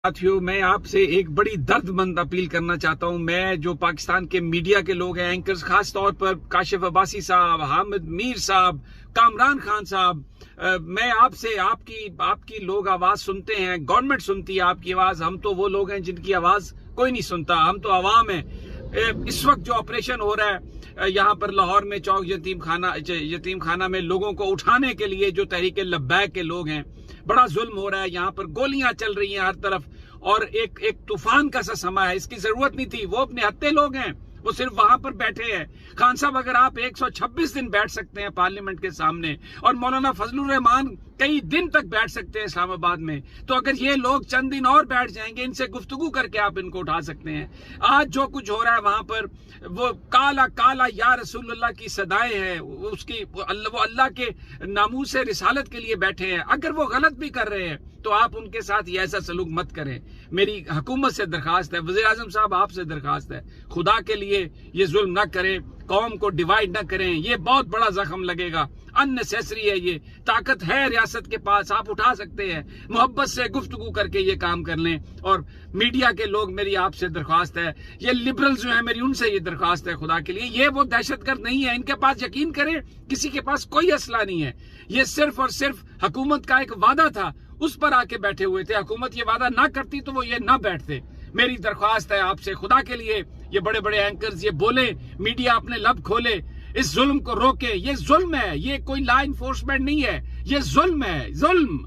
साथियों, मैं आपसे एक बड़ी दर्दमंद अपील करना चाहता हूं। मैं जो पाकिस्तान के मीडिया के लोग हैं, एंकर्स, खास तौर पर काशिफ अब्बासी साहब, हामिद मीर साहब, कामरान खान साहब, मैं आपसे आपकी लोग आवाज सुनते हैं, गवर्नमेंट सुनती है आपकी आवाज। हम तो वो लोग हैं जिनकी आवाज कोई नहीं सुनता, हम तो अवाम है। इस वक्त जो ऑपरेशन हो रहा है यहाँ पर लाहौर में चौक यतीम खाना में लोगों को उठाने के लिए जो तहरीक लब्बैक के लोग हैं, बड़ा जुल्म हो रहा है। यहाँ पर गोलियां चल रही हैं हर तरफ और एक तूफान का सा समा है। इसकी जरूरत नहीं थी। वो अपने हत्ते लोग हैं, वो सिर्फ वहां पर बैठे हैं। खान साहब, अगर आप 126 दिन बैठ सकते हैं पार्लियामेंट के सामने और मौलाना फजलुर रहमान कई दिन तक बैठ सकते हैं इस्लामाबाद में, तो अगर ये लोग चंद दिन और बैठ जाएंगे, इनसे गुफ्तगू करके आप इनको उठा सकते हैं। आज जो कुछ हो रहा है वहां पर, वो काला काला या रसूलुल्लाह की सदाएं हैं, वो अल्लाह के नामूस रिसालत के लिए बैठे हैं। अगर वो गलत भी कर रहे हैं तो आप उनके साथ ये ऐसा सलूक मत करें। मेरी हुकूमत से दरखास्त है, वज़ीर आज़म साहब आपसे दरखास्त है, खुदा के लिए ये जुल्म ना करें, कौम को डिवाइड ना करें। ये बहुत बड़ा जख्म लगेगा, अननेसेसरी है। ये ताकत है रियासत के पास, आप उठा सकते हैं। मोहब्बत से गुफ्तगू करके ये काम कर लें। और मीडिया के लोग, मेरी आपसे दरख्वास्त है, ये लिबरल जो है, मेरी उनसे ये दरख्वास्त है, खुदा के लिए ये वो दहशतगर्द नहीं है। इनके पास, यकीन करें, किसी के पास कोई असला नहीं है। ये सिर्फ और सिर्फ हुकूमत का एक वादा था, उस पर आके बैठे हुए थे। हुकूमत ये वादा ना करती तो वो ये ना बैठते। मेरी दरख्वास्त है आपसे, खुदा के लिए ये बड़े बड़े एंकर्स ये बोले, मीडिया अपने लब खोले, इस जुल्म को रोके। ये जुल्म है, ये कोई लॉ इन्फोर्समेंट नहीं है, ये जुल्म है, जुल्म।